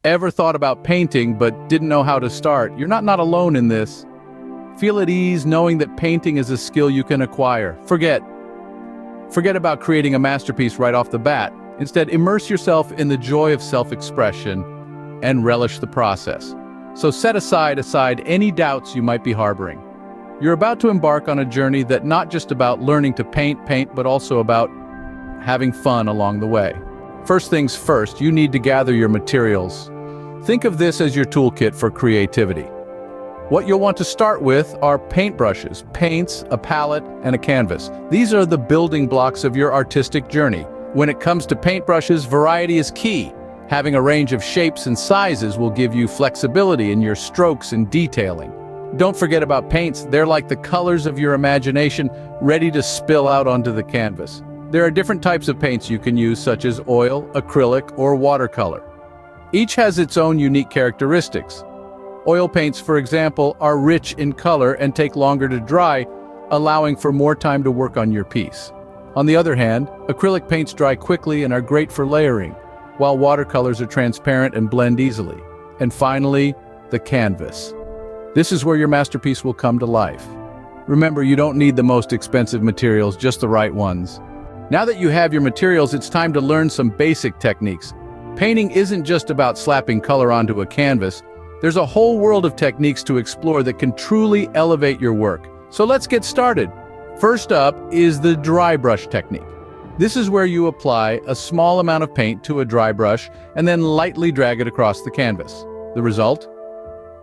Ever thought about painting but didn't know how to start? You're not alone in this. Feel at ease knowing that painting is a skill you can acquire. Forget about creating a masterpiece right off the bat. Instead, immerse yourself in the joy of self-expression and relish the process. So set aside any doubts you might be harboring. You're about to embark on a journey that not just about learning to paint, but also about having fun along the way. First things first, you need to gather your materials. Think of this as your toolkit for creativity. What you'll want to start with are paintbrushes, paints, a palette, and a canvas. These are the building blocks of your artistic journey. When it comes to paintbrushes, variety is key. Having a range of shapes and sizes will give you flexibility in your strokes and detailing. Don't forget about paints. They're like the colors of your imagination, ready to spill out onto the canvas. There are different types of paints you can use, such as oil, acrylic, or watercolor. Each has its own unique characteristics. Oil paints, for example, are rich in color and take longer to dry, allowing for more time to work on your piece. On the other hand, acrylic paints dry quickly and are great for layering, while watercolors are transparent and blend easily. And finally, the canvas. This is where your masterpiece will come to life. Remember, you don't need the most expensive materials, just the right ones. Now that you have your materials, it's time to learn some basic techniques. Painting isn't just about slapping color onto a canvas. There's a whole world of techniques to explore that can truly elevate your work. So let's get started. First up is the dry brush technique. This is where you apply a small amount of paint to a dry brush and then lightly drag it across the canvas. The result?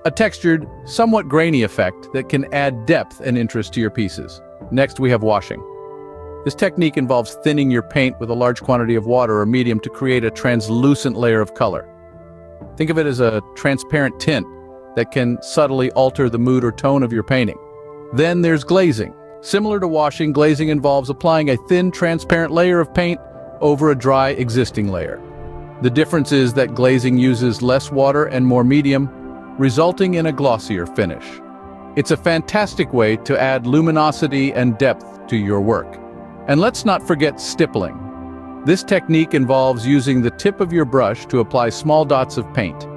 A textured, somewhat grainy effect that can add depth and interest to your pieces. Next, we have washing. This technique involves thinning your paint with a large quantity of water or medium to create a translucent layer of color. Think of it as a transparent tint that can subtly alter the mood or tone of your painting. Then there's glazing. Similar to washing, glazing involves applying a thin, transparent layer of paint over a dry, existing layer. The difference is that glazing uses less water and more medium, resulting in a glossier finish. It's a fantastic way to add luminosity and depth to your work. And let's not forget stippling. This technique involves using the tip of your brush to apply small dots of paint.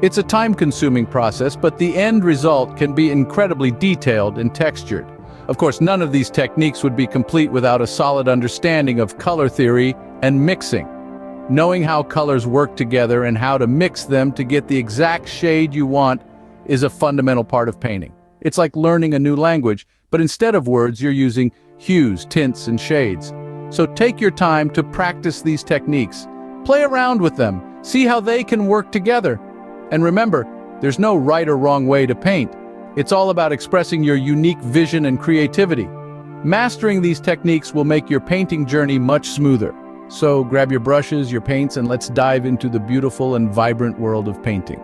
It's a time-consuming process, but the end result can be incredibly detailed and textured. Of course, none of these techniques would be complete without a solid understanding of color theory and mixing. Knowing how colors work together and how to mix them to get the exact shade you want is a fundamental part of painting. It's like learning a new language, but instead of words, you're using hues, tints, and shades. So take your time to practice these techniques. Play around with them, see how they can work together. And remember, there's no right or wrong way to paint. It's all about expressing your unique vision and creativity. Mastering these techniques will make your painting journey much smoother. So grab your brushes, your paints, and let's dive into the beautiful and vibrant world of painting.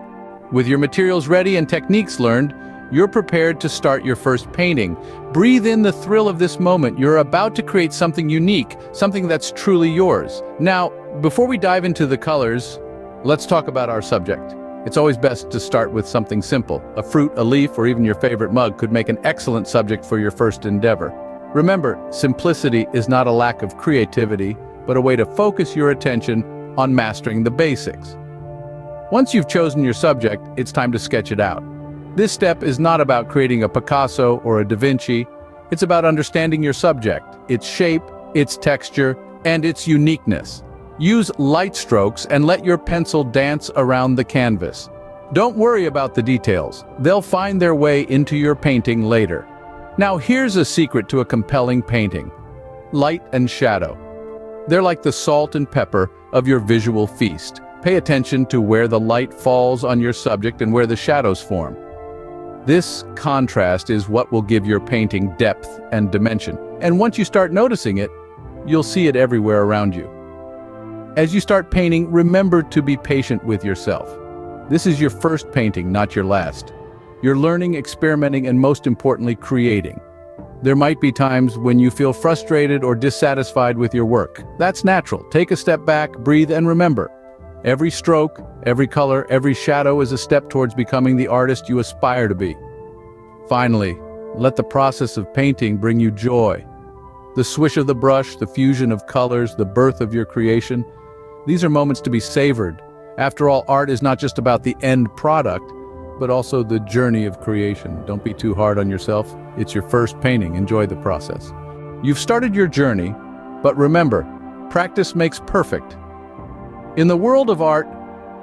With your materials ready and techniques learned, you're prepared to start your first painting. Breathe in the thrill of this moment. You're about to create something unique, something that's truly yours. Now, before we dive into the colors, let's talk about our subject. It's always best to start with something simple. A fruit, a leaf, or even your favorite mug could make an excellent subject for your first endeavor. Remember, simplicity is not a lack of creativity, but a way to focus your attention on mastering the basics. Once you've chosen your subject, it's time to sketch it out. This step is not about creating a Picasso or a Da Vinci. It's about understanding your subject, its shape, its texture, and its uniqueness. Use light strokes and let your pencil dance around the canvas. Don't worry about the details. They'll find their way into your painting later. Now here's a secret to a compelling painting. Light and shadow. They're like the salt and pepper of your visual feast. Pay attention to where the light falls on your subject and where the shadows form. This contrast is what will give your painting depth and dimension. And once you start noticing it, you'll see it everywhere around you. As you start painting, remember to be patient with yourself. This is your first painting, not your last. You're learning, experimenting, and most importantly, creating. There might be times when you feel frustrated or dissatisfied with your work. That's natural. Take a step back, breathe, and remember, every stroke, every color, every shadow is a step towards becoming the artist you aspire to be. Finally, let the process of painting bring you joy. The swish of the brush, the fusion of colors, the birth of your creation. These are moments to be savored. After all, art is not just about the end product, but also the journey of creation. Don't be too hard on yourself. It's your first painting. Enjoy the process. You've started your journey, but remember, practice makes perfect. In the world of art,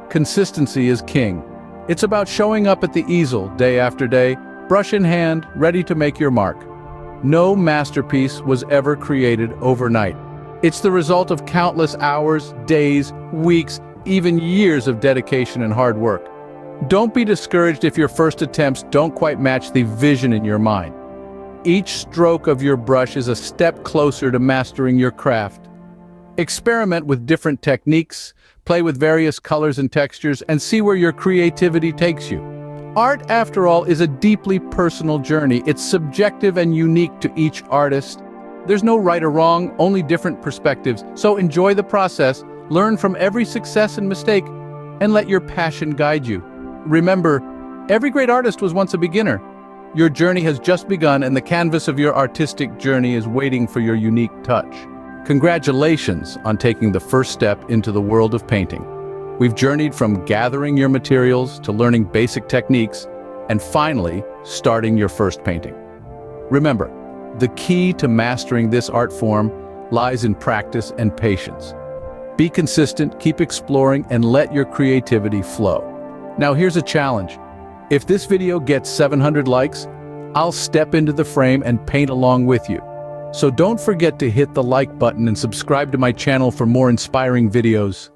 consistency is king. It's about showing up at the easel day after day, brush in hand, ready to make your mark. No masterpiece was ever created overnight. It's the result of countless hours, days, weeks, even years of dedication and hard work. Don't be discouraged if your first attempts don't quite match the vision in your mind. Each stroke of your brush is a step closer to mastering your craft. Experiment with different techniques, play with various colors and textures, and see where your creativity takes you. Art, after all, is a deeply personal journey. It's subjective and unique to each artist. There's no right or wrong, only different perspectives. So enjoy the process, learn from every success and mistake, and let your passion guide you. Remember, every great artist was once a beginner. Your journey has just begun, and the canvas of your artistic journey is waiting for your unique touch. Congratulations on taking the first step into the world of painting. We've journeyed from gathering your materials to learning basic techniques and finally starting your first painting. Remember, the key to mastering this art form lies in practice and patience. Be consistent, keep exploring, and let your creativity flow. Now here's a challenge. If this video gets 700 likes, I'll step into the frame and paint along with you. So don't forget to hit the like button and subscribe to my channel for more inspiring videos.